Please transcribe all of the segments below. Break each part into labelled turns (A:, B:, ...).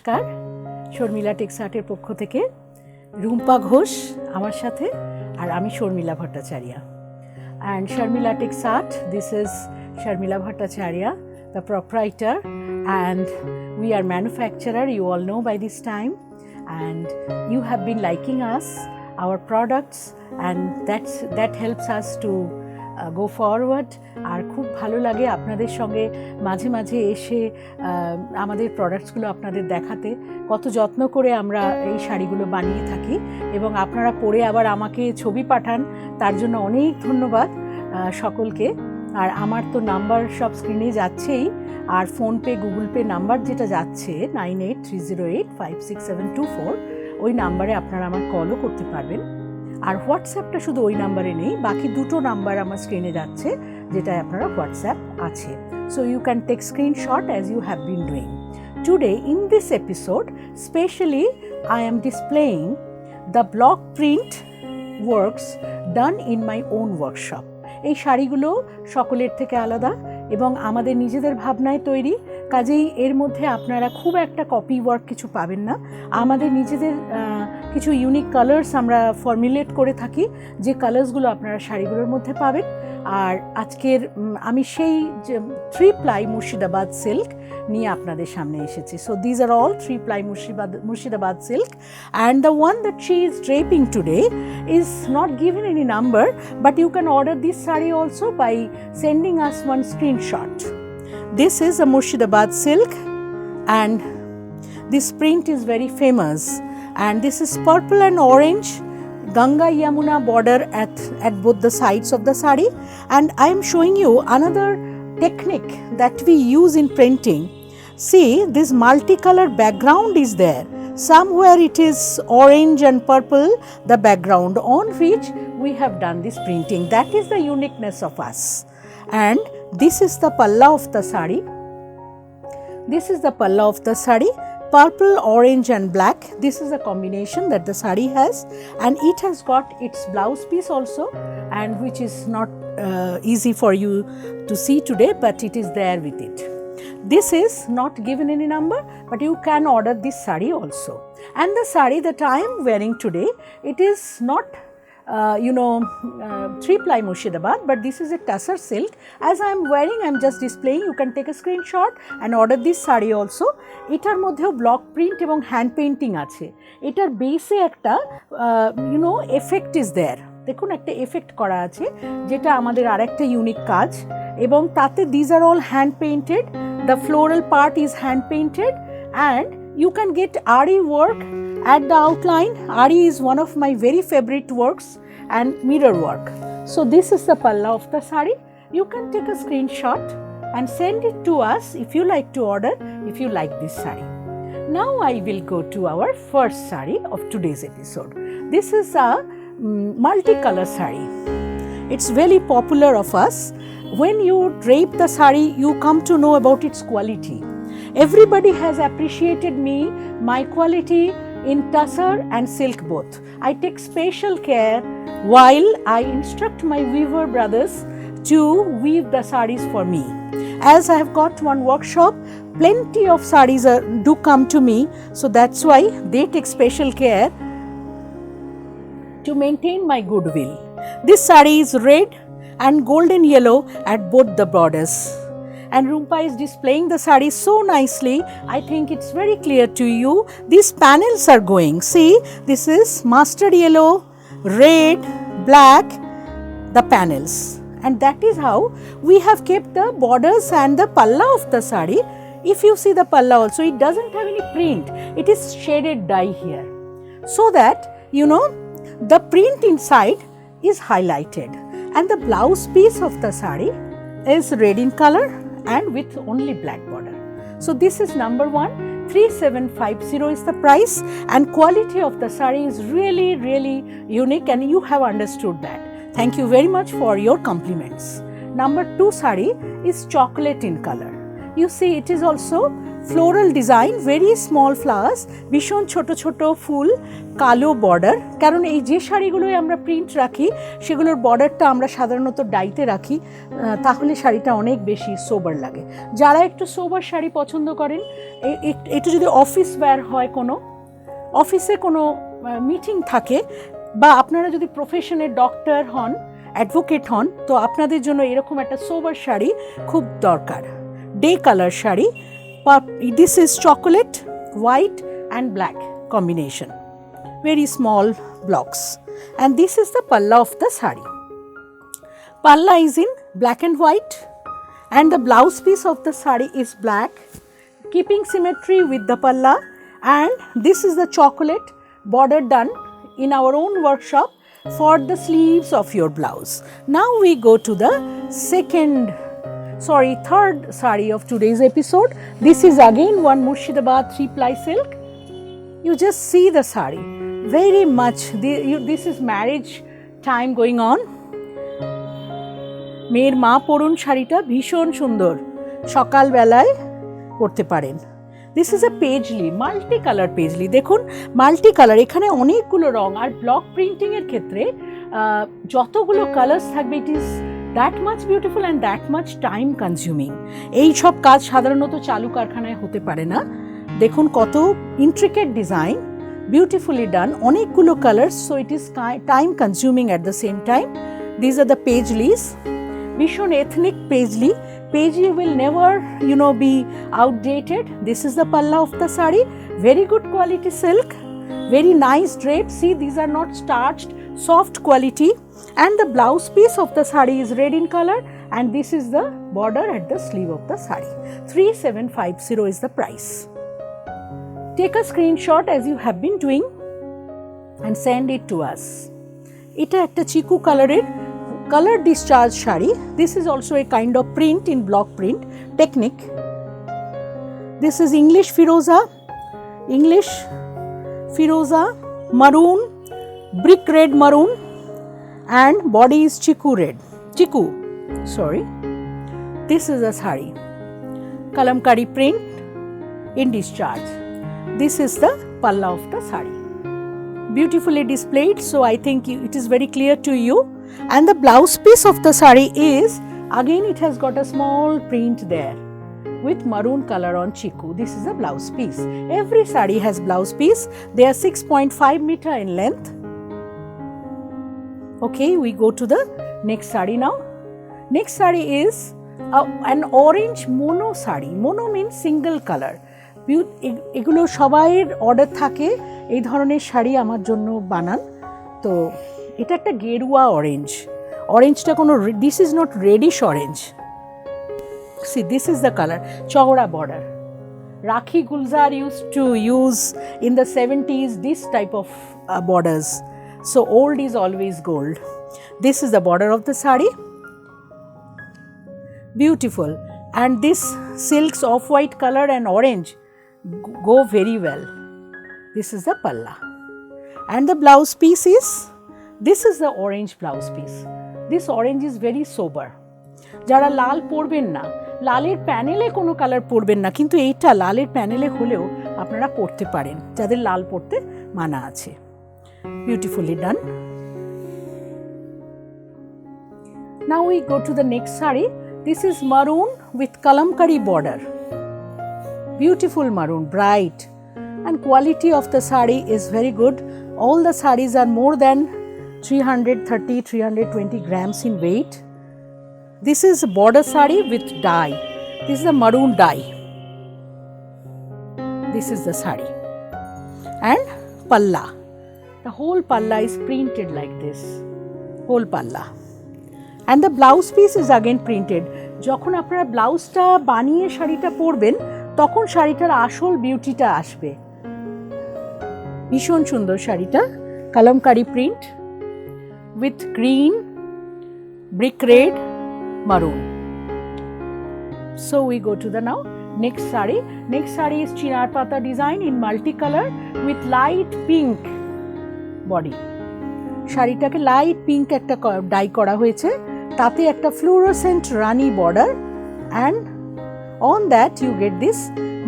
A: নমস্কার, শর্মিলা টেক্স আর্টের পক্ষ থেকে রুম্পা ঘোষ আমার সাথে, আর আমি Sharmila Bhattacharya. And Sharmila Tex Art, this is Sharmila Bhattacharya, the proprietor, and we are manufacturer, you all know by this time, and you have been liking us, our products, and that helps us to go forward. আর খুব ভালো লাগে আপনাদের সঙ্গে মাঝে মাঝে এসে আমাদের প্রোডাক্টসগুলো আপনাদের দেখাতে। কত যত্ন করে আমরা এই শাড়িগুলো বানিয়ে থাকি এবং আপনারা পরে আবার আমাকে ছবি পাঠান, তার জন্য অনেক ধন্যবাদ সকলকে। আর আমার তো নাম্বার সব স্ক্রিনে যাচ্ছেই, আর ফোনপে গুগল পে নাম্বার যেটা যাচ্ছে 9830856724, ওই নাম্বারে আপনারা আমার কলও করতে পারবেন। আর হোয়াটসঅ্যাপটা শুধু ওই নাম্বারে নেই, বাকি দুটো নাম্বার আমার স্ক্রিনে যাচ্ছে যেটায় আপনারা হোয়াটসঅ্যাপ আছে। So you can take screenshot as you have been doing. Today in this episode, specially I am displaying the block print works done in my own workshop. এই শাড়িগুলো সকলের থেকে আলাদা এবং আমাদের নিজেদের ভাবনায় তৈরি, কাজেই এর মধ্যে আপনারা খুব একটা কপি ওয়ার্ক কিছু পাবেন না। আমাদের নিজেদের কিছু ইউনিক কালার্স আমরা ফর্মুলেট করে থাকি, যে কালার্সগুলো আপনারা শাড়িগুলোর মধ্যে পাবেন। আর আজকের আমি সেই 3-ply মুর্শিদাবাদ সিল্ক নিয়ে আপনাদের সামনে এসেছি। So these are all 3-ply Murshidabad silk, and the one that she is draping today is not given any number, but you can order this saree also by sending us one screenshot. This is a Murshidabad silk, and this print is very famous, and this is purple and orange Ganga Yamuna border at both the sides of the saree. And I am showing you another technique that we use in printing. See, this multicolor background is there. Somewhere it is orange and purple, the background on which we have done this printing. That is the uniqueness of us. And this is the palla of the saree. This is the palla of the saree. Purple, orange and black. This is a combination that the saree has, and it has got its blouse piece also, and which is not easy for you to see today, but it is there with it. This is not given any number, but you can order this saree also. And the saree that I am wearing today, it is not 3-ply Murshidabad, but this is a tussar silk. As I am wearing, I am just displaying. You can take a screenshot and order this saree also. এটার মধ্যেও block print এবং hand painting আছে। এটার বেসে একটা effect is there. দেখুন, একটা effect করা আছে, যেটা আমাদের আর একটা ইউনিক কাজ, এবং তাতে these are all hand painted. The floral part is hand painted, and you can get Ari work at the outline. Ari is one of my very favorite works, and mirror work. So this is the palla of the saree. You can take a screenshot and send it to us if you like to order, if you like this saree. Now I will go to our first saree of today's episode. This is a multicolor saree. It's very popular of us. When you drape the saree, you come to know about its quality. Everybody has appreciated me, my quality in tussar and silk both. I take special care while I instruct my weaver brothers to weave the sarees for me. As I have got one workshop, plenty of sarees do come to me, so that's why they take special care to maintain my goodwill. This saree is red and golden yellow at both the borders. And Rumpa is displaying the saree so nicely. I think it's very clear to you. These panels are going. See, this is mustard yellow, red, black, the panels. And that is how we have kept the borders and the palla of the saree. If you see the palla also, it doesn't have any print. It is shaded dye here, so that the print inside is highlighted. And the blouse piece of the saree is red in color and with only black border. So this is number 1. 3750 is the price, and quality of the saree is really, really unique, and you have understood that. Thank you very much for your compliments. Number 2 saree is chocolate in color. You see, it is also floral design, very small flowers, ভীষণ ছোট ছোট ফুল, কালো border. কারণ এই যে শাড়িগুলোয় আমরা print রাখি সেগুলোর বর্ডারটা আমরা সাধারণত ডাইতে রাখি, তাহলে শাড়িটা অনেক বেশি সোবার লাগে। যারা একটু সোবার শাড়ি পছন্দ করেন, একটু যদি অফিস ওয়্যার হয়, কোনো অফিসে কোনো মিটিং থাকে, বা আপনারা যদি প্রফেশনে ডক্টর হন, অ্যাডভোকেট হন, তো আপনাদের জন্য এরকম একটা সোবার শাড়ি খুব দরকার। Day colour sari, this is chocolate, white and black combination, very small blocks, and this is the palla of the sari. Palla is in black and white, and the blouse piece of the sari is black, keeping symmetry with the palla, and this is the chocolate border done in our own workshop for the sleeves of your blouse. Now we go to the third sari of today's episode. This is again one Murshidabad 3-ply silk. You just see the sari, very much, this is marriage time going on. মেয়ের মা পরুন শাড়িটা, ভীষণ সুন্দর, সকাল বেলায় পরতে পারেন। This is a paisley, multi colour paisley. দেখুন মাল্টি কালার, এখানে অনেকগুলো রং, আর ব্লক প্রিন্টিংয়ের ক্ষেত্রে যতগুলো কালার্স থাকবে, it is that much beautiful and that much time consuming. এই সব কাজ সাধারণত চালু কারখানায় হতে পারে না। দেখুন কত ইন্ট্রিকেট ডিজাইন, বিউটিফুলি ডান, অনেকগুলো colours, so it is time consuming at the same time. These are the paisleys, ভীষণ ethnic paisley. Paisley will never, be outdated. This is the palla of the sari, very good quality silk, very nice drape. See, these are not starched, soft quality, and the blouse piece of the sari is red in color, and this is the border at the sleeve of the sari. 3750 is the price. Take a screenshot as you have been doing and send it to us. Eta ekta chiku color color discharge shari. This is also a kind of print in block print technique. This is English Firoza maroon, brick red maroon, and body is chiku. This is a sari, kalamkari print in discharge. This is the palla of the sari, beautifully displayed, so I think it is very clear to you. And the blouse piece of the sari is, again it has got a small print there with maroon color on chiku. This is a blouse piece. Every sari has blouse piece. They are 6.5 meter in length. Okay, we go to the next sari now. Next sari is an orange mono sari. Mono means single color. এগুলো সবাইয়ের order থাকে, এই ধরনের শাড়ি আমার জন্য বানান। তো এটা একটা গেরুয়া অরেঞ্জ, অরেঞ্জটা কোনো, this is not reddish orange. See, this is the colour, চওড়া border. Rakhi Gulzar used to use in the 70s this type of borders. So old is always gold. This is the border of the sari. Beautiful. And this silks off-white color and orange go very well. This is the palla. And the blouse piece is, this is the orange blouse piece. This orange is very sober. যারা লাল পরবেন না, লালের প্যানেলে কোনো colour পরবেন না, কিন্তু এইটা লালের প্যানেলে হলেও আপনারা পরতে পারেন, যাদের লাল পরতে মানা আছে। Beautifully done. Now we go to the next sari. This is maroon with kalamkari border. Beautiful maroon, bright, and quality of the sari is very good. All the saris are more than 330-320 grams in weight. This is a border sari with dye. This is a maroon dye. This is the sari. And palla. The whole palla is printed like this. Whole palla. And the blouse piece is again printed. যখন আপনারা ব্লাউজটা বানিয়ে শাড়িটা পরবেন, তখন শাড়িটার আসল বিউটিটা আসবে। ভীষণ সুন্দর শাড়িটা, kalamkari print with green, brick red, maroon. So we go to the now next sari. Next sari is chinar pata design in multicolor with light pink body. শাড়িটাকে লাইট পিঙ্ক একটা ডাই করা হয়েছে, তাতে একটা ফ্লোরোসেন্ট রানি border and On that you get this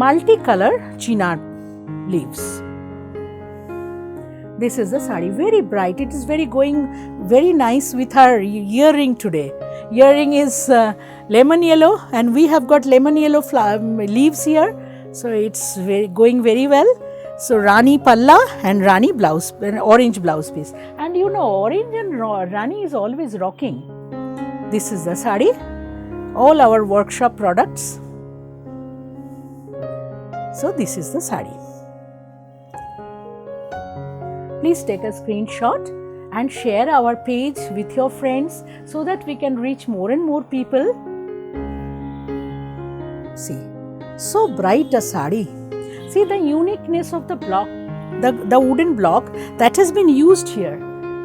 A: multicolor chinar leaves. This is the sari, very bright. It is going very nice with her earring today. Earring is lemon yellow, and we have got lemon yellow leaves here, so it's going very well. So Rani palla and Rani blouse, orange blouse piece, and you know orange and Rani is always rocking. This is the sari, all our workshop products. So this is the sari. Please take a screenshot and share our page with your friends so that we can reach more and more people. See, so bright a sari. See the uniqueness of the block, the wooden block that has been used here.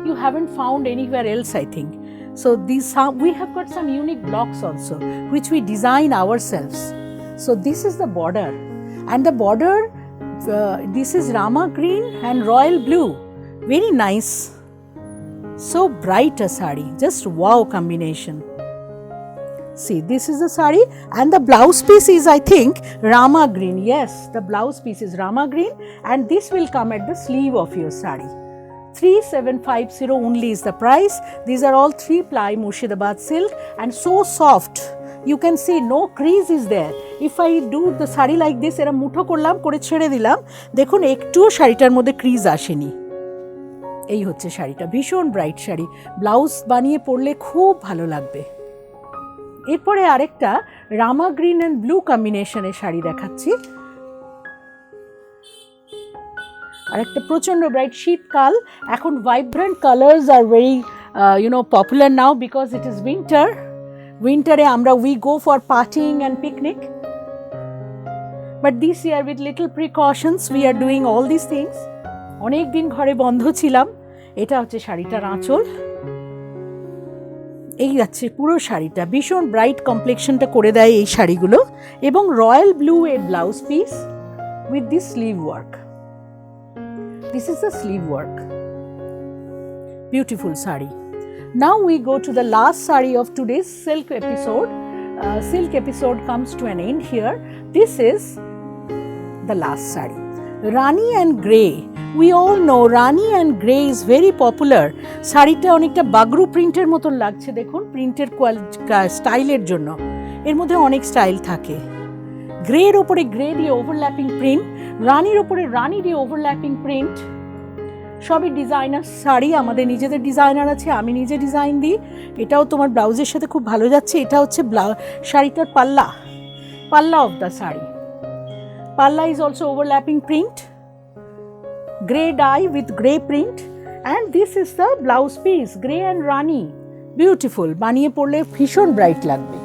A: You haven't found anywhere else, I think. So we have got some unique blocks also, which we design ourselves. So this is the border, and the border, this is Rama green and royal blue. Very nice. So bright a sari, just wow combination. See, this is the sari, and the blouse piece is, I think, Rama green. Yes, the blouse piece is Rama green, and this will come at the sleeve of your sari. 3750 only is the price. These are all 3-ply Murshidabad silk and so soft. You can see no crease is there. If I do the sari like this, era mutho korlam kore chhede dilam, dekhun ektuo sharitar moddhe crease asheni. এই হচ্ছে শাড়িটা, ভীষণ bright sari, blouse বানিয়ে পরলে খুব ভালো লাগবে। এরপরে আরেকটা রামা গ্রিন অ্যান্ড ব্লু কম্বিনেশনের শাড়ি দেখাচ্ছি। আরেকটা প্রচন্ড ব্রাইট, শীতকাল, এখন ভাইব্রেন্ট কালার্স আর very popular now because it is winter. উইন্টারে আমরা we go for partying and picnic, but this year with little precautions we are doing all this things. অনেক দিন ঘরে বন্ধ ছিলাম। এটা হচ্ছে শাড়িটার আঁচল, এই যাচ্ছে পুরো শাড়িটা, ভীষণ ব্রাইট কমপ্লেকশনটা করে দেয় এই শাড়িগুলো, এবং রয়্যাল ব্লু এর blouse piece with this sleeve work. This is the sleeve work, beautiful sari. Now we go to the last sari of today's silk episode. Silk episode comes to an end here. This is the last sari, Rani and Grey. We all know Rani and Grey is very popular. শাড়িটা অনেকটা বাগরু প্রিন্টের মতন লাগছে, দেখুন প্রিন্টের স্টাইলের জন্য এর মধ্যে অনেক স্টাইল থাকে। গ্রের ওপরে গ্রে দিয়ে ওভারল্যাপিং প্রিন্ট, রানির ওপরে রানি দিয়ে ওভারল্যাপিং প্রিন্ট, সবই ডিজাইনার শাড়ি। আমাদের নিজেদের ডিজাইনার আছে, আমি নিজে ডিজাইন দিই। এটাও তোমার ব্লাউজের সাথে খুব ভালো যাচ্ছে। এটা হচ্ছে শাড়িটার পাল্লা of the sari. Palla is also overlapping print, grey dye with grey print, and this is the blouse piece, grey and rani, beautiful, baniye porle bhishon bright lagbe.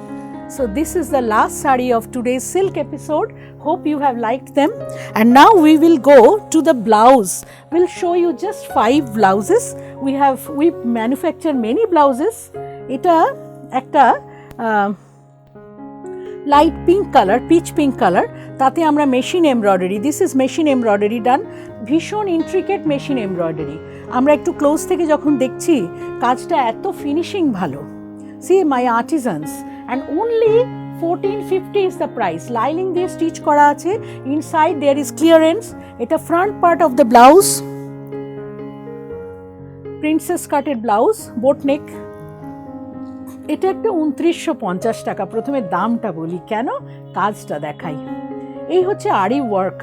A: So this is the last sari of today's silk episode. Hope you have liked them, and now we will go to the blouse. We'll show you just 5 blouses. We manufacture many blouses. Eta ekta light pink colour, peach pink colour, তাতে আমরা machine embroidery, this is machine embroidery done, ভীষণ intricate machine embroidery. আমরা একটু close থেকে যখন দেখছি কাজটা এত ফিনিশিং ভালো। See my artisans, and only 1450 is the price. Lining দিয়ে স্টিচ করা আছে, ইনসাইড দেয়ার ইজ ক্লিয়ারেন্স। এটা front part of the blouse, princess কাটের ব্লাউজ, বোট নেক। এটা একটা 2950 টাকা। প্রথমে দামটা বলি, কেন কাজটা দেখাই। এই হচ্ছে আরি ওয়ার্ক।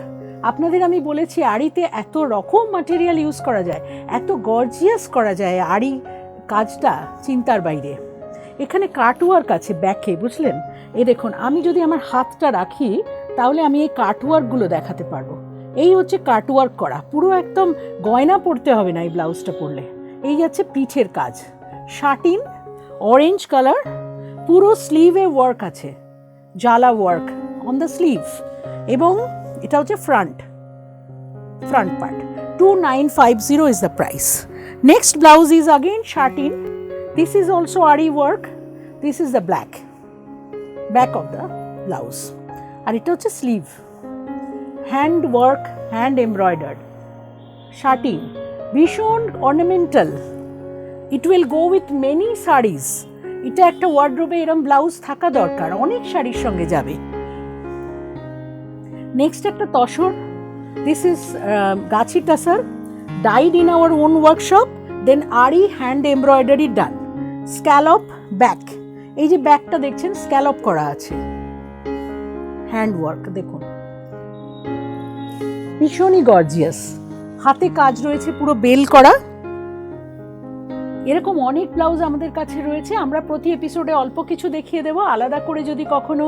A: আপনাদের আমি বলেছি আরিতে এত রকম ম্যাটেরিয়াল ইউজ করা যায়, এত গর্জিয়াস করা যায় আরি কাজটা চিন্তার বাইরে। এখানে কাটওয়ার্ক আছে ব্যাকে, বুঝলেন? এই দেখুন, আমি যদি আমার হাতটা রাখি তাহলে আমি এই কাটওয়ার্কগুলো দেখাতে পারবো। এই হচ্ছে কাটওয়ার্ক করা, পুরো একদম গয়না পরতে হবে না এই ব্লাউজটা পরলে। এই যাচ্ছে পিঠের কাজ, শাটিন অরেঞ্জ কালার, পুরো স্লিভে ওয়ার্ক আছে, জালা ওয়ার্ক অন দ্য স্লিভ, এবং এটা হচ্ছে front part. 2950 is the price. Next blouse is again satin. This is also ari work. This is the back of the blouse. আর এটা হচ্ছে sleeve, hand work, hand embroidered satin, ভীষণ ornamental. It will go with many sarees. এটা একটা ওয়ার্ড্রোবে এরম blouse থাকা দরকার, অনেক শাড়ির সঙ্গে যাবে। নেক্সট একটা tussar, this is Gachhi tussar, dyed in our own workshop, then RE hand embroidery done. Scallop back, এই যে ব্যাকটা দেখছেন স্ক্যালপ করা আছে, হ্যান্ড ওয়ার্ক দেখুন, ভীষণই গর্জিয়াস, হাতে কাজ রয়েছে পুরো বেল করা। এরকম অনেক ব্লাউজ আমাদের কাছে রয়েছে, আমরা প্রতি এপিসোডে অল্প কিছু দেখিয়ে দেব, আলাদা করে যদি কখনো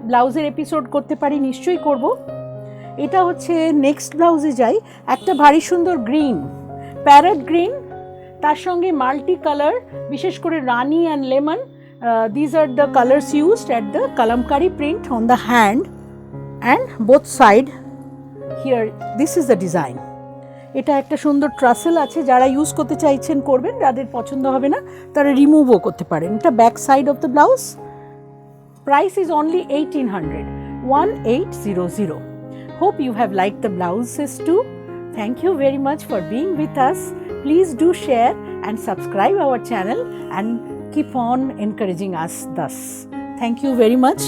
A: ব্লাউজের এপিসোড করতে পারি নিশ্চয়ই করব। এটা হচ্ছে নেক্সট ব্লাউজে যাই, একটা ভারী সুন্দর গ্রিন, প্যারেট গ্রিন, তার সঙ্গে মাল্টি কালার, বিশেষ করে rani and lemon, these are the colours used at the Kalamkari print on the hand and both side here, this is the design. এটা একটা সুন্দর ট্রাসেল আছে, যারা ইউজ করতে চাইছেন করবেন, যাদের পছন্দ হবে না তারা রিমুভও করতে পারেন। এটা back side of the blouse, price is only 1800, 1800. Hope you have liked the blouses too. Thank you very much for being with us. Please do share and subscribe our channel and keep on encouraging us thus. Thank you very much.